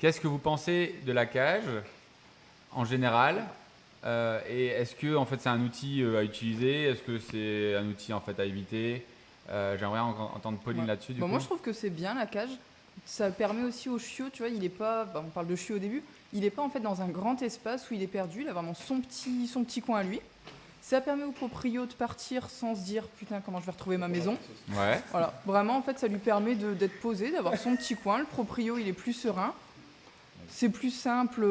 qu'est-ce que vous pensez de la cage en général et est-ce que en fait c'est un outil à utiliser? Est-ce que c'est un outil en fait à éviter? J'aimerais entendre Pauline là-dessus. Du coup. Moi je trouve que c'est bien la cage. Ça permet aussi au chiot, tu vois, il est pas, on parle de chiot au début, il est pas en fait dans un grand espace où il est perdu, il a vraiment son petit coin à lui. Ça permet au proprio de partir sans se dire putain comment je vais retrouver ma maison. Ouais. Voilà, vraiment en fait ça lui permet d'être posé, d'avoir son petit coin. Le proprio il est plus serein. C'est plus simple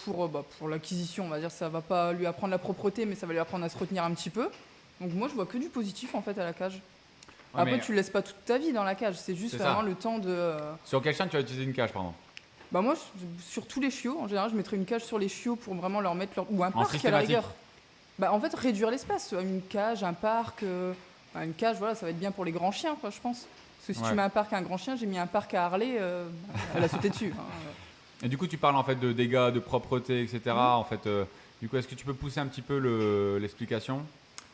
pour l'acquisition, on va dire. Ça va pas lui apprendre la propreté, mais ça va lui apprendre à se retenir un petit peu. Donc moi je vois que du positif en fait à la cage. Ouais, Après tu le laisses pas toute ta vie dans la cage, c'est juste C'est vraiment ça. le temps de. Sur quel chien tu vas utiliser une cage, pardon? Bah moi sur tous les chiots en général je mettrais une cage sur les chiots pour vraiment leur mettre leur ou un En parc à la systématique. rigueur. Bah en fait réduire l'espace, une cage, un parc, une cage voilà ça va être bien pour les grands chiens quoi je pense. Parce que si Ouais. tu mets un parc à un grand chien, j'ai mis un parc à Harley, elle a sauté dessus. Hein. Et du coup, tu parles en fait de dégâts, de propreté, etc. En fait, du coup, est-ce que tu peux pousser un petit peu l'explication?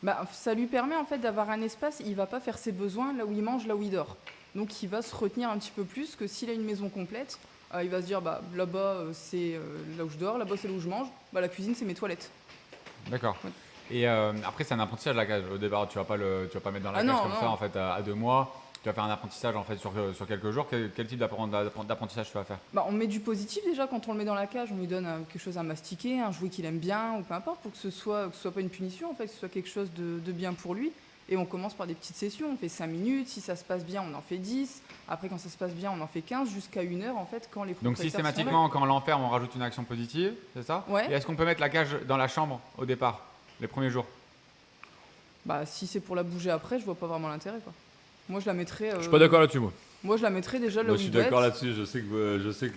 Bah, ça lui permet en fait d'avoir un espace, il va pas faire ses besoins là où il mange, là où il dort. Donc il va se retenir un petit peu plus que s'il a une maison complète, il va se dire bah là-bas c'est là où je dors, là-bas c'est là où je mange, bah la cuisine c'est mes toilettes. D'accord. Ouais. Et après, c'est un apprentissage la cage. Au départ, tu vas pas mettre dans la Ah cage non, comme non. ça en fait à 2 mois. Tu vas faire un apprentissage en fait sur quelques jours. Quel type d'apprentissage tu vas faire? Bah, on met du positif déjà quand on le met dans la cage, on lui donne quelque chose à mastiquer, un jouet qu'il aime bien ou peu importe pour que ce soit pas une punition en fait, que ce soit quelque chose de bien pour lui. Et on commence par des petites sessions, on fait 5 minutes, si ça se passe bien on en fait 10, après quand ça se passe bien on en fait 15 jusqu'à 1 heure en fait quand les Donc propriétaires systématiquement, quand on l'enferme, on rajoute une action positive, c'est ça? Ouais. Et est-ce qu'on peut mettre la cage dans la chambre au départ, les premiers jours? Bah si c'est pour la bouger après, je vois pas vraiment l'intérêt quoi. Moi je la mettrais. Je suis pas d'accord là-dessus, moi. Moi je la mettrais déjà là Moi où je suis il doit d'accord être. là-dessus, je sais que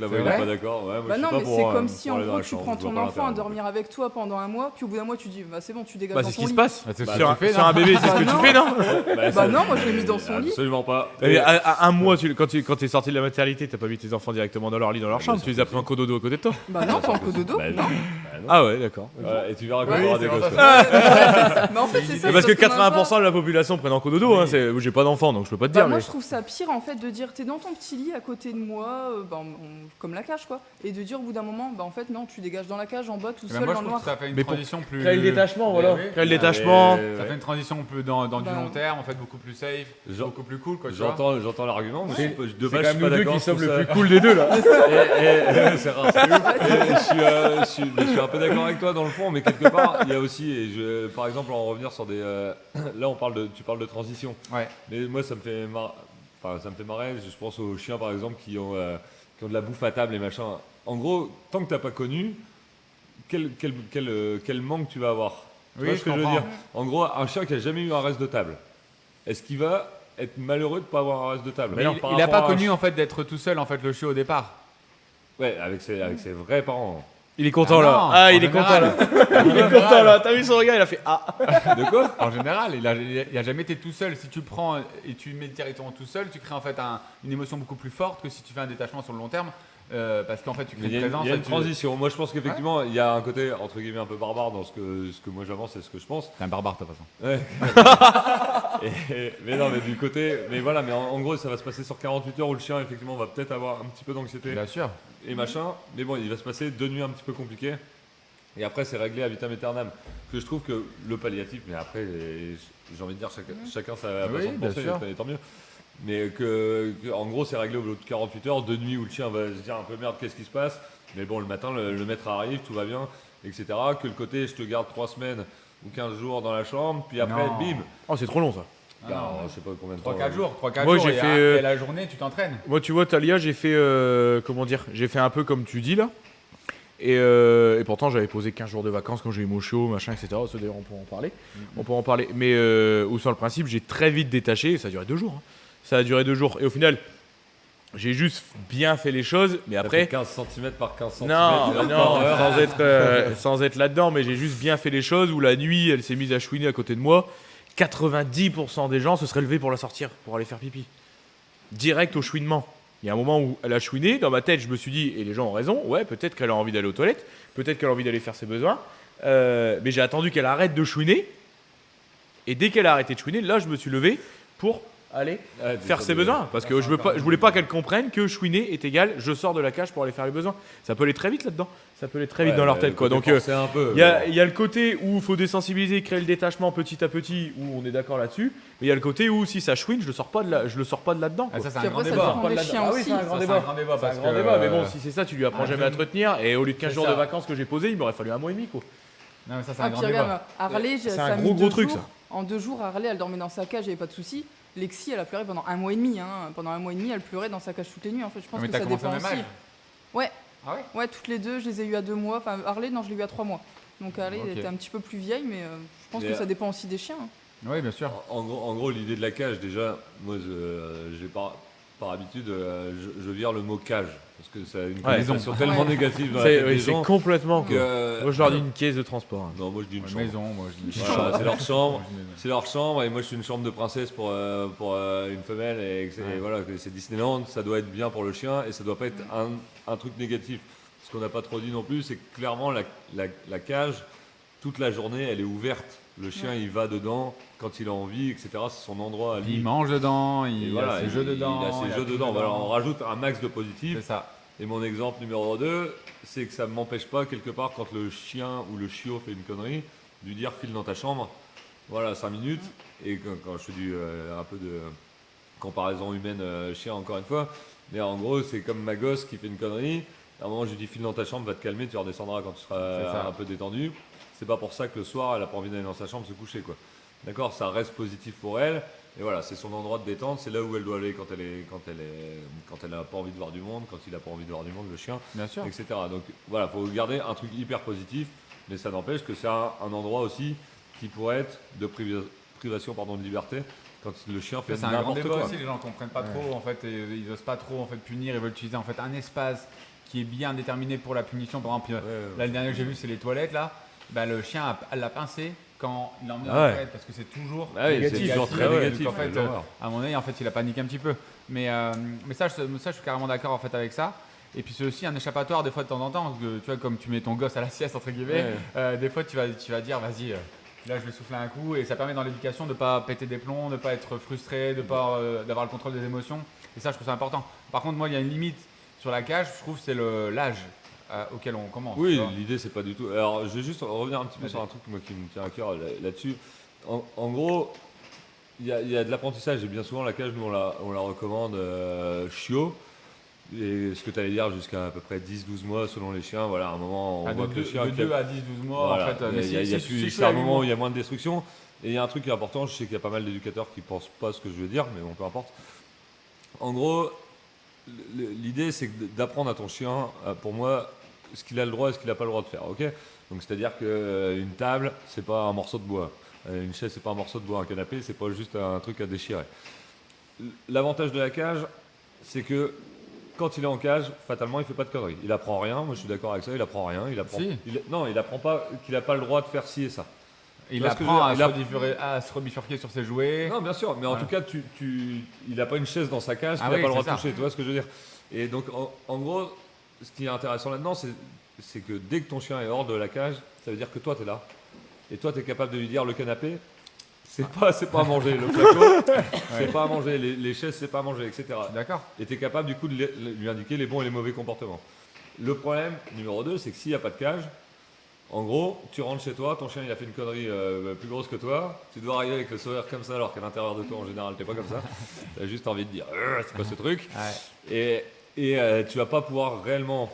là-bas C'est il est vrai pas d'accord. Ouais, moi, Bah je non suis pas mais pour, c'est comme si pour en aller dans gros la tu chambre, prends je vois ton pas enfant à l'intérêt. dormir avec toi pendant un mois, puis au bout d'un mois tu dis bah c'est bon tu dégages Bah, dans c'est ce ton qui se lit. passe. Bah, c'est ce Sur, que tu fais, sur non un bébé, c'est ce que Bah tu non. fais, non? Bah non moi je l'ai mis dans son lit. Absolument pas. Mais à un mois, quand t'es sorti de la maternité, t'as pas mis tes enfants directement dans leur lit, dans leur chambre, tu les as pris en cododo à côté de toi. Bah non pas en cododo. Bah, Non. Ah ouais, d'accord. Voilà, et tu verras quand Oui, il y aura c'est des pour gosses. ça. Mais en fait c'est ça. Mais parce que sauf qu'on a pas. 80% de la population prennent en cododo, hein, j'ai pas d'enfants donc je peux pas te Bah dire. moi Mais... je trouve ça pire en fait de dire t'es dans ton petit lit à côté de moi, comme la cage quoi, et de dire au bout d'un moment bah en fait non tu dégages dans la cage en bas tout Eh ben, seul moi, dans je le trouve noir. que ça fait une Mais pour transition plus. créer le détachement, voilà. Oui, oui. Créer le détachement. Ça fait une transition plus dans du Bah, long terme, en fait, beaucoup plus safe, Genre- beaucoup plus cool, quoi. tu vois. J'entends l'argument, mais C'est- de C'est quand base je suis même pas nous deux d'accord. qui je sommes trouve le ça- plus cool des deux là. C'est rare. Je suis un peu d'accord avec toi dans le fond, mais quelque part, il y a aussi, par exemple, en revenir sur des. Là, tu parles de transition. Ouais. Mais moi, ça me fait marrer. Je pense aux chiens, par exemple, qui ont de la bouffe à table et machin. En gros, tant que t'as pas connu, quel manque tu vas avoir. Tu Oui, vois je ce que je veux comprends. dire? En gros, un chien qui a jamais eu un reste de table, est-ce qu'il va être malheureux de pas avoir un reste de table? Mais Non, il par a rapport pas à un connu, en fait, d'être tout seul, en fait, le chiot au départ. Ouais, avec ses vrais parents. Il est content Ah là. non, Ah, en il est content là. général. Il est content là. T'as vu son regard, il a fait ah. De quoi? En général, il a jamais été tout seul. Si tu le prends et tu le mets directement tout seul, tu crées en fait une émotion beaucoup plus forte que si tu fais un détachement sur le long terme. Parce qu'en fait, tu crées Mais il y une a, présence. il y a et une tu- transition. Moi, je pense qu'effectivement, il y a un côté entre guillemets un peu barbare dans ce que moi j'avance et ce que je pense. T'es un barbare, de toute façon. Ouais. Mais non, mais du côté, mais voilà, mais en gros, ça va se passer sur 48 heures où le chien effectivement va peut-être avoir un petit peu d'anxiété Bien sûr. et machin. Mais bon, il va se passer 2 nuits un petit peu compliquées. Et après, c'est réglé à vitam aeternam. Que je trouve que le palliatif, mais après, j'ai envie de dire chacun sa Oui, façon de bien penser, sûr. et tant mieux. Mais en gros, c'est réglé au bout de 48 heures, 2 nuits où le chien va se dire un peu merde, qu'est-ce qui se passe? Mais bon, le matin, le maître arrive, tout va bien, etc. Que le côté, je te garde 3 semaines ou 15 jours dans la chambre, puis après, Non. bim. Oh, c'est trop long ça. Alors, je sais pas combien de temps. 3-4 jours. 3-4 Moi, jours. j'ai et, fait, et la journée, tu t'entraînes. Moi, tu vois, Talia, j'ai fait comment dire? J'ai fait un peu comme tu dis là. Et pourtant, j'avais posé 15 jours de vacances quand j'ai eu mon chiot, machin, etc. Ça, d'ailleurs, on peut en parler. On peut en parler. Mais ou sur le principe, j'ai très vite détaché. Et ça a duré 2 jours. Hein. Ça a duré 2 jours. Et au final, j'ai juste bien fait les choses. Mais Après, après, 15 cm par 15 cm. non, sans être là-dedans. Mais j'ai juste bien fait les choses. Où la nuit, elle s'est mise à chouiner à côté de moi. 90% des gens se seraient levés pour la sortir, pour aller faire pipi. Direct au chouinement. Il y a un moment où elle a chouiné, dans ma tête, je me suis dit, et les gens ont raison, ouais, peut-être qu'elle a envie d'aller aux toilettes, peut-être qu'elle a envie d'aller faire ses besoins, mais j'ai attendu qu'elle arrête de chouiner, et dès qu'elle a arrêté de chouiner, là, je me suis levé pour aller Ah, faire ses des- besoins. Parce que je voulais pas qu'elle comprenne que chouiner est égal, je sors de la cage pour aller faire les besoins. Ça peut aller très vite là-dedans. Ça peut aller très vite Ouais, dans leur le tête, quoi. côté Donc, forcer un peu. il y a le côté où il faut désensibiliser, créer le détachement petit à petit, où on est d'accord là-dessus. Mais il y a le côté où si ça chouine, je le sors pas de là-dedans. Ah, quoi. ça, c'est Puis un grand après, ça débat. dépend des chiens Ah oui, aussi. c'est un Ça, grand c'est débat. un grand débat C'est un parce grand que, débat, mais bon, si c'est ça, tu lui apprends ah, jamais à te retenir. Et au lieu de 15 c'est jours ça. de vacances que j'ai posé, il m'aurait fallu un mois et demi, quoi. Non, mais ça, c'est Ah, un puis grand regarde, débat. Harley, C'est ça un a mis gros 2 truc, jours. ça. En 2 jours, Harley, elle dormait dans sa cage, il n'y avait pas de souci. Lexi, elle a pleuré pendant 1 mois et demi. Hein. Pendant 1 mois et demi, elle pleurait dans sa cage toutes les nuits. En fait, je pense Mais que t'as ça commencé au dépend même aussi. âge Ouais, Ah ouais ouais, toutes les deux, je les ai eues à 2 mois. Enfin, Harley, non, je l'ai eu à 3 mois. Donc Harley Ok. elle était un petit peu plus vieille, mais je pense Mais, que ça dépend aussi des chiens. Hein. Oui, bien sûr. En gros, l'idée de la cage, déjà, moi, j'ai par habitude, je vire le mot cage parce que ça a une connotation tellement Ouais. négative dans la tête des C'est gens complètement. que, Quoi. Moi, je leur dis une caisse de transport. Hein. non, moi je dis une Ouais, chambre. maison, moi je dis. Voilà, c'est leur chambre. Moi, je dis maison. C'est leur chambre et moi je suis une chambre de princesse pour une femelle et voilà, que c'est Disneyland, ça doit être bien pour le chien et ça doit pas être un truc négatif. Ce qu'on n'a pas trop dit non plus, c'est que clairement la cage, toute la journée, elle est ouverte. Le chien, il va dedans quand il a envie, etc. C'est son endroit à lui. Il mange dedans, Et il voilà, a ses jeux dedans. Il a ses jeux tout dedans. Voilà, on rajoute un max de positif. C'est ça. Et mon exemple numéro 2, c'est que ça ne m'empêche pas, quelque part, quand le chien ou le chiot fait une connerie, de lui dire file dans ta chambre, voilà, 5 minutes. Et quand je fais un peu de comparaison humaine chien, encore une fois, mais en gros, c'est comme ma gosse qui fait une connerie. À un moment, je lui dis file dans ta chambre, va te calmer, tu redescendras quand tu C'est ça. seras un peu détendu. C'est pas pour ça que le soir, elle a pas envie d'aller dans sa chambre se coucher, quoi. D'accord, ça reste positif pour elle. Et voilà, c'est son endroit de détente, c'est là où elle doit aller quand elle n'a pas envie de voir du monde, quand il n'a pas envie de voir du monde, le chien, Bien sûr. etc. Donc voilà, faut garder un truc hyper positif, mais ça n'empêche que c'est un endroit aussi qui pourrait être de privation de liberté quand le chien fait C'est un grand n'importe débat quoi. aussi, les gens ne comprennent pas trop en fait, et ils osent pas trop en fait punir, ils veulent utiliser en fait un espace qui est bien déterminé pour la punition. Par exemple, là le dernier que j'ai vu c'est les toilettes là, bah, le chien elle l'a pincé quand il l'a emmené dans Ah la ouais. toilette parce que c'est toujours Ah oui, c'est négatif. toujours très Ah ouais, négatif. donc, en fait, ouais, l'horreur. à mon avis en fait il a paniqué un petit peu. Mais ça, je suis carrément d'accord en fait avec ça. Et puis c'est aussi un échappatoire des fois de temps en temps, parce que tu vois comme tu mets ton gosse à la sieste entre guillemets, des fois tu vas dire vas-y. Là, je vais souffler un coup et ça permet dans l'éducation de ne pas péter des plombs, de ne pas être frustré, de pas d'avoir le contrôle des émotions. Et ça, je trouve ça important. Par contre, moi, il y a une limite sur la cage, je trouve, c'est l'âge auquel on commence. Oui, tu vois. l'idée c'est pas du tout. Alors, je vais juste revenir un petit peu sur un truc moi, qui me tient à cœur là-dessus. En gros, il y a de l'apprentissage et bien souvent la cage, nous on la recommande chiot. Et ce que tu allais dire jusqu'à à peu près 10-12 mois selon les chiens, voilà, à un moment on voit que le chien. de 2 à 10-12 mois, Voilà, en fait. Mais c'est un moment où il y a moins de destruction. Et il y a un truc qui est important, je sais qu'il y a pas mal d'éducateurs qui pensent pas ce que je veux dire, mais bon, peu importe. En gros, l'idée c'est d'apprendre à ton chien, pour moi, ce qu'il a le droit et ce qu'il n'a pas le droit de faire, ok? Donc c'est-à-dire qu'une table, c'est pas un morceau de bois. Une chaise, c'est pas un morceau de bois. Un canapé, c'est pas juste un truc à déchirer. L'avantage de la cage, c'est que quand il est en cage, fatalement, il fait pas de conneries. Il apprend rien. Moi, je suis d'accord avec ça. Il apprend rien. Si. Non, il apprend pas qu'il a pas le droit de faire ci et ça. Il Parce que apprend il a- à se rebifurquer sur ses jouets. Non, bien sûr, mais en Voilà. tout cas, il n'a pas une chaise dans sa cage qu'il Ah n'a oui, pas le droit c'est de ça. toucher. Tu vois ce que je veux dire? Et donc, en gros, ce qui est intéressant là-dedans, c'est que dès que ton chien est hors de la cage, ça veut dire que toi, tu es là. Et toi, tu es capable de lui dire le canapé, c'est pas à manger. Le plateau, c'est pas à manger. Les chaises, c'est pas à manger, etc. D'accord. Et tu es capable, du coup, de lui indiquer les bons et les mauvais comportements. Le problème, numéro 2, c'est que s'il n'y a pas de cage, en gros, tu rentres chez toi, ton chien il a fait une connerie plus grosse que toi, tu dois arriver avec le sourire comme ça alors qu'à l'intérieur de toi en général t'es pas comme ça, t'as juste envie de dire c'est quoi ce truc, Ouais. et tu vas pas pouvoir réellement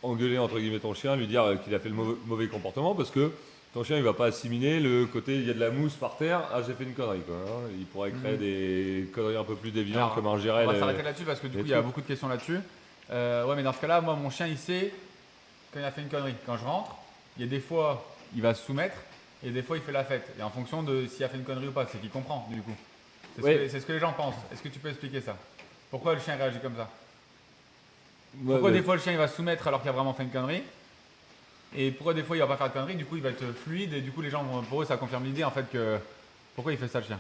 engueuler entre guillemets ton chien, lui dire qu'il a fait le mauvais comportement parce que ton chien il va pas assimiler le côté il y a de la mousse par terre, ah j'ai fait une connerie quoi, hein. Il pourrait créer des conneries un peu plus déviantes Alors, comme un On gérel. va s'arrêter là-dessus parce que du coup, il y a beaucoup de questions là-dessus. Ouais, mais dans ce cas-là, moi, mon chien, il sait quand il a fait une connerie. Quand je rentre, il y a des fois, il va se soumettre et des fois, il fait la fête. Et en fonction de s'il a fait une connerie ou pas, c'est qu'il comprend, du coup. C'est ce que les gens pensent. Est-ce que tu peux expliquer ça? Pourquoi le chien réagit comme ça? Pourquoi des fois, le chien, il va se soumettre alors qu'il a vraiment fait une connerie? Et pourquoi des fois, il va pas faire de connerie? Du coup, il va être fluide et du coup, les gens, pour eux, ça confirme l'idée, en fait, que... Pourquoi il fait ça, le chien?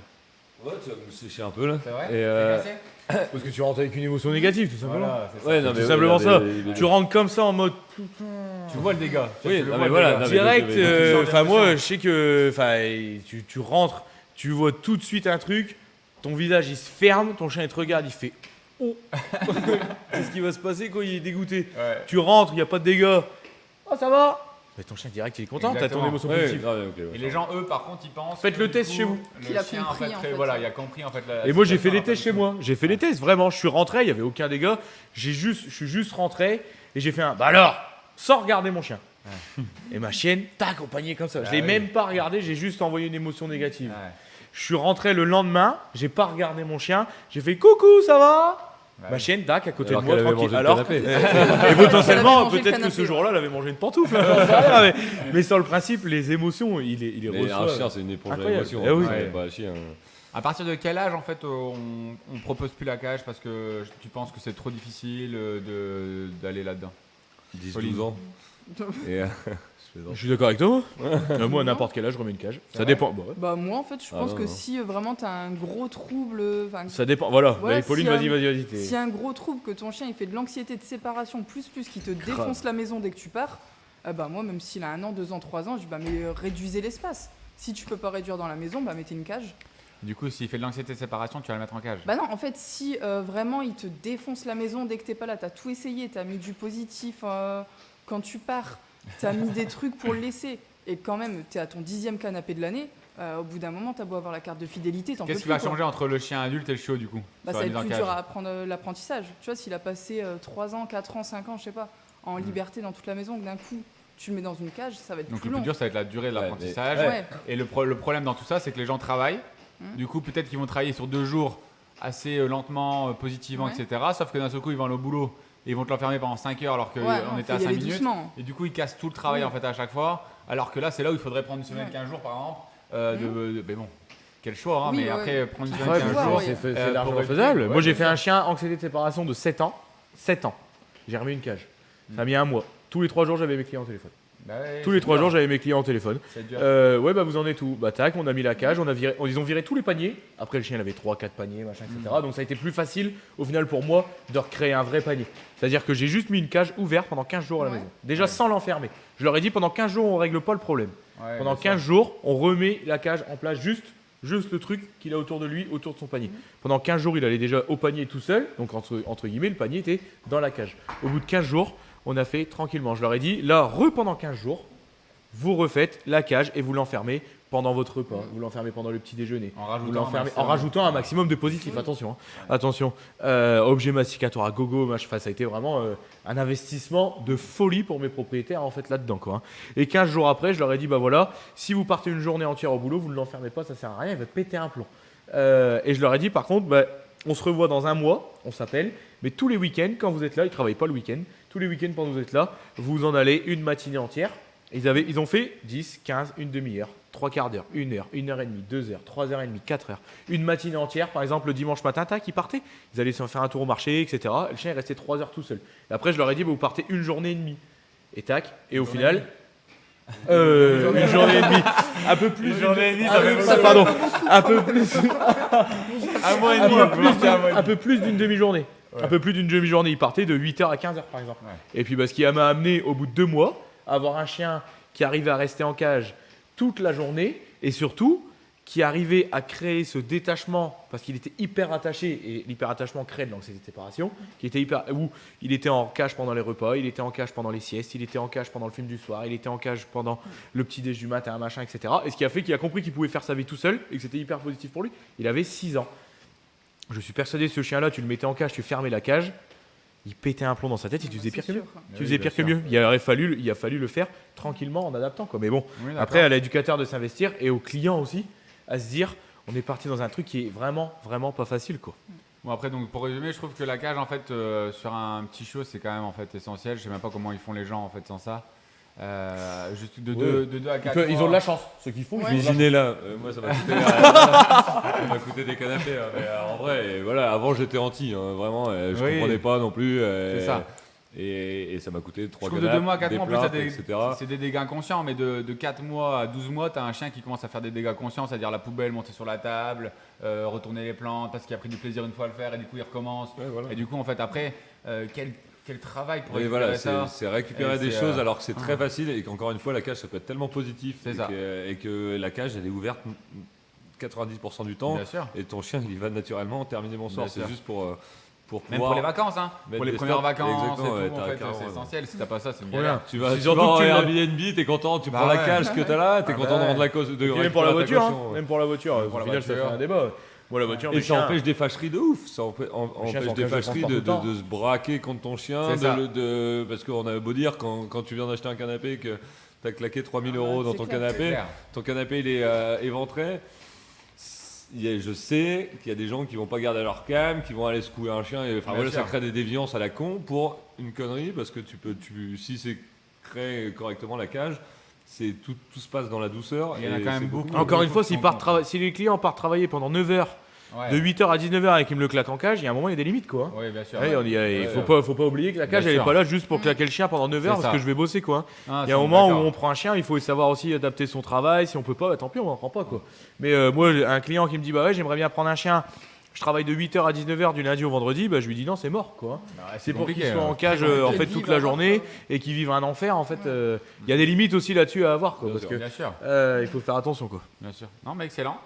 Ouais, tu vas me sécher un peu là. C'est vrai? Et, T'es cassé? Parce que tu rentres avec une émotion négative, tout simplement. Voilà, c'est ça. Ouais, non, C'est mais simplement oui, ça. mais- Tu rentres comme ça en mode Tu vois le dégât. Oui, Tu le non, vois, mais le voilà, dégât. non, mais direct. donc, Enfin, moi, d'émotion. je sais que tu rentres, tu vois tout de suite un truc, ton visage il se ferme, ton chien il te regarde, il fait oh. Qu'est-ce qui va se passer quand il est dégoûté? Ouais. Tu rentres, il n'y a pas de dégâts. Oh, ça va. Mais ton chien direct il est content, t'as ton Exactement. émotion Ouais, positive. grave, ok, ouais. Et les gens, eux, par contre, ils pensent. Faites que, le du test coup, chez vous. Le Qu'il a chien, compris, en en fait, fait. voilà, il a compris en fait. La Et moi j'ai fait situation, les alors, tests pas chez du moi, tout. j'ai fait les tests, vraiment, je suis rentré, il n'y avait aucun dégât, je suis juste rentré et j'ai fait un, bah alors, sans regarder mon chien. Et ma chienne, tac, au panier comme ça. Je Ah l'ai oui. même pas regardé, j'ai juste envoyé une émotion négative. Ouais. Je suis rentré le lendemain, j'ai pas regardé mon chien, j'ai fait coucou, ça va? Ouais. Ma chienne, tac, à côté Alors de moi, qu'elle avait tranquille. mangé le Alors, canapé. et Elle avait potentiellement, mangé le peut-être que canapé, ce ouais. jour-là, elle avait mangé une pantoufle. J'en sais rien, mais sur le principe, les émotions, il les Mais un reçoit. chien, c'est une éponge Incroyable. d'émotion. Eh oui. Ouais, pas un chien. À partir de quel âge, en fait, on propose plus la cage parce que tu penses que c'est trop difficile d'aller là-dedans? 10-12 ans. Et, je Je plaisante. suis d'accord avec toi. Moi, à n'importe quel âge, je remets une cage. Ça vrai dépend. Bah, ouais. Bah moi en fait je Ah pense non, que non. si vraiment t'as un gros trouble, enfin, Ça dépend. Voilà. Ouais, Allez, Pauline, si, vas-y. s'il y a un gros trouble, que ton chien il fait de l'anxiété de séparation plus qui te défonce la maison dès que tu pars, bah moi même s'il a 1 an, 2 ans, 3 ans, je dis bah mais réduisez l'espace. Si tu peux pas réduire dans la maison, bah mettez une cage. Du coup, s'il fait de l'anxiété de séparation, tu vas le mettre en cage. Bah non, en fait si vraiment il te défonce la maison dès que t'es pas là, t'as tout essayé, t'as mis du positif quand tu pars, t'as mis des trucs pour le laisser, et quand même t'es à ton 10e canapé de l'année, au bout d'un moment t'as beau avoir la carte de fidélité, t'en peux Qu'est-ce qui plus, va quoi. changer entre le chien adulte et le chiot, du coup? Bah, sur ça la va mise être en plus dur cage à apprendre l'apprentissage. Tu vois, s'il a passé 3 ans, 4 ans, 5 ans, je sais pas, en liberté dans toute la maison, que d'un coup tu le mets dans une cage, ça va être Donc plus le plus long. dur, ça va être la durée de Ouais, l'apprentissage. Ouais. Et le problème dans tout ça, c'est que les gens travaillent. Du coup, peut-être qu'ils vont travailler sur 2 jours assez lentement, positivement, Ouais. etc. Sauf que d'un seul coup, ils vont aller au boulot et ils vont te l'enfermer pendant 5 heures alors qu'on Ouais, non, était faut à y 5 aller minutes. doucement. Et du coup, ils cassent tout le travail Oui. en fait à chaque fois. Alors que là, c'est là où il faudrait prendre une semaine, Ouais. 15 jours par exemple. Mais bon, quel choix, hein, Oui, mais ouais. après, prendre une semaine, Ouais, 15 pouvoir, jours. oui. c'est pour largement éviter- faisable. ouais, Moi, j'ai bien fait sûr. un chien anxiété de séparation de 7 ans. 7 ans. J'ai remis une cage. Ça a mis un mois. Tous les 3 jours, j'avais mes clients au téléphone. Bah ouais, Tous les c'est 3 dur. jours, j'avais mes clients au téléphone. C'est dur. Ouais, bah vous en êtes où? Bah tac, on a mis la cage, ils ont viré tous les paniers. Après, le chien il avait 3-4 paniers, machin, etc. Donc ça a été plus facile au final pour moi de recréer un vrai panier. C'est-à-dire que j'ai juste mis une cage ouverte pendant 15 jours à la Ouais. maison. Déjà sans l'enfermer. Je leur ai dit pendant 15 jours, on règle pas le problème. Ouais, Pendant bien 15 sûr. jours, on remet la cage en place juste le truc qu'il a autour de lui, autour de son panier. Pendant 15 jours, il allait déjà au panier tout seul. Donc entre guillemets, le panier était dans la cage. Au bout de 15 jours, on a fait tranquillement. Je leur ai dit, là, pendant 15 jours, vous refaites la cage et vous l'enfermez pendant votre repas. Vous l'enfermez pendant le petit déjeuner. En rajoutant Vous l'enfermez un maximum. en rajoutant un maximum de positifs. Attention, hein. Attention. Objet masticatoire à gogo, ça a été vraiment un investissement de folie pour mes propriétaires en fait là-dedans, quoi, hein. Et 15 jours après, je leur ai dit, bah voilà, si vous partez une journée entière au boulot, vous ne l'enfermez pas, ça sert à rien, il va te péter un plomb. Et je leur ai dit, par contre, bah, on se revoit dans un mois, on s'appelle, mais tous les week-ends, quand vous êtes là, ils ne travaillent pas le week-end, tous les week-ends pendant que vous êtes là, vous en allez une matinée entière. Ils ont fait 10, 15, une demi-heure, 3 quarts d'heure, 1 heure, 1 heure et demie, 2 heures, 3 heures et demie, 4 heures. Une matinée entière, par exemple le dimanche matin, tac, ils partaient. Ils allaient se faire un tour au marché, etc. Le chien est resté 3 heures tout seul. Et après, je leur ai dit, bah, vous partez une journée et demie. Et tac, et au final. Une journée et demie. Un peu plus. Une journée et demie, ça Ah, fait ça, pardon. Un peu plus. Un mois et Un demi. peu on peut partir un mois et un demi. peu plus d'une demi-journée. Ouais. Un peu plus d'une demi-journée. Ils partaient de 8h à 15h par exemple. Ouais. Et puis bah, ce qui m'a amené au bout de 2 mois à avoir un chien qui arrivait à rester en cage toute la journée et surtout qui arrivait à créer ce détachement parce qu'il était hyper attaché et l'hyperattachement crée de l'anxiété de séparation, où il était en cage pendant les repas, il était en cage pendant les siestes, il était en cage pendant le film du soir, il était en cage pendant le petit déj du matin, machin, etc. Et ce qui a fait qu'il a compris qu'il pouvait faire sa vie tout seul et que c'était hyper positif pour lui. Il avait 6 ans. Je suis persuadé que ce chien-là, tu le mettais en cage, tu fermais la cage, il pétait un plomb dans sa tête et tu faisais pire que mieux. Tu faisais pire que mieux. Il a fallu le faire tranquillement en adaptant, quoi. Mais bon, Oui, d'accord. après à l'éducateur de s'investir et au client aussi à se dire, on est parti dans un truc qui est vraiment, vraiment pas facile, quoi. Bon après donc pour résumer, je trouve que la cage en fait sur un petit chiot c'est quand même en fait essentiel. Je sais même pas comment ils font les gens en fait sans ça. Juste de Ouais. 2 à 4 Ils ont de la chance, ceux qui font. Ouais. ils ont de la chance. Cuisiner là, moi ça m'a coûté, ça m'a coûté des canapés. Hein, mais en vrai, et voilà, avant j'étais anti, hein, vraiment, je Oui. comprenais pas non plus. C'est ça. Et ça m'a coûté Je 3 trouve de canapes, 2 mois à 4 des mois, en plus, plaintes, t'as des- etc. c'est des dégâts inconscients, mais de 4 mois à 12 mois, tu as un chien qui commence à faire des dégâts conscients, c'est-à-dire la poubelle, monter sur la table, retourner les plantes, parce qu'il a pris du plaisir une fois à le faire, et du coup il recommence. Ouais, voilà. Et du coup, en fait, après, quel travail pour Et récupérer voilà, ça. c'est récupérer Et des c'est, choses alors que c'est très ah. facile et qu'encore une fois la cage ça peut être tellement positif C'est et ça. que la cage elle est ouverte 90% du temps. Bien sûr. Et ton chien, il va naturellement terminer mon sort. Bien C'est sûr. juste pour Même pouvoir pour les vacances, hein. mettre Pour les des premières stops. vacances, Exactement, et ouais, tout, t'as en fait, carrément c'est raison. essentiel. Si t'as pas ça, c'est une Trop galère. bien. Tu vas, C'est tu surtout vas en que tu- Airbnb, t'es content, tu Bah prends la ouais. cage que t'as là, t'es Ah content bah de rendre ouais. la cause. Et même pour la voiture, hein. Même pour la voiture. Pour Au la final, ça fait voiture. un débat. Moi, la voiture, Et mes ça chiens- empêche des fâcheries de ouf. Ça empêche chiens sont en des cage de fâcheries transport tout le temps. de se braquer contre ton chien. C'est ça. Parce qu'on avait beau dire, quand tu viens d'acheter un canapé, que t'as claqué 3000 euros dans c'est ton clair. C'est canapé, clair. ton canapé il est éventré. Je sais qu'il y a des gens qui vont pas garder leur calme, qui vont aller secouer un chien. Enfin, Bien voilà, ça sûr. crée des déviances à la con pour une connerie parce que si c'est créé correctement la cage, tout se passe dans la douceur. Il y en a et quand même c'est beaucoup. Encore une fois, qui sont si les clients partent travailler pendant 9 heures, Ouais. de 8h à 19h et qu'ils me le claquent en cage, il y a un moment, il y a des limites, quoi. Oui, bien sûr. Ouais, il Ouais, faut pas oublier que la cage, Bien elle est sûr. pas là juste pour claquer le chien pendant 9 heures C'est parce ça. que je vais bosser, quoi. Ah, Il y a un c'est moment où d'accord. on prend un chien, il faut savoir aussi adapter son travail. Si on peut pas, bah, tant pis, on n'en prend pas, quoi. Mais moi, un client qui me dit, bah ouais, j'aimerais bien prendre un chien, je travaille de 8h à 19h du lundi au vendredi, bah je lui dis non, c'est mort, quoi. Bah ouais, C'est pour qu'il compliqué, soit ouais. en cage compliqué. en fait Qu'ils toute vivent la un journée enfer. et qu'il vive un enfer. En fait, il y a des limites aussi là-dessus à avoir, quoi, Bien parce sûr. que Bien sûr. il faut faire attention, quoi. Bien sûr. Non, mais excellent.